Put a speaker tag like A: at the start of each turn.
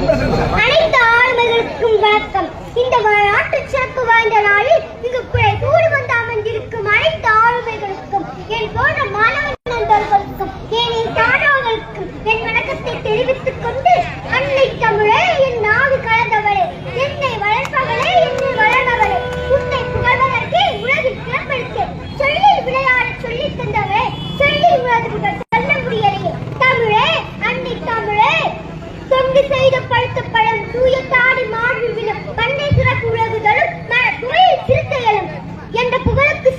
A: அனைத்து ஆளுமைகளுக்கும் வணக்கம். இந்த வரலாற்று சிறப்பு வாய்ந்த நாளில் இங்கு கூடி வந்து அமர்ந்திருக்கும் அனைத்து ஆளுமைகளுக்கும், என் போன்ற மாணவ நண்பர்களுக்கும், என் தானவர்களுக்கும் என் வணக்கத்தை தெரிவித்துக் கொண்டு, அன்னை தமிழே, என் நாவு கலந்தவளே, என்னை வளர்ப்பவளே, என்னை வளர்ந்தவளே, உன்னை புகழ்வதற்கே உலகில் சிறப்பெடுத்து சொல்லில் விளையாட சொல்லித் தந்தவளே, சொல்லில் உலக சொல்ல முடியலையே. தமிழே, அன்னை தமிழே, தொண்டு செய்த பழுத்த பழம், தூய தாடி மார்பில் விழும், பண்ணை சிறப்பு உலகுகளும் தொழில் சிறுத்தைகளும் என்ற புகழுக்கு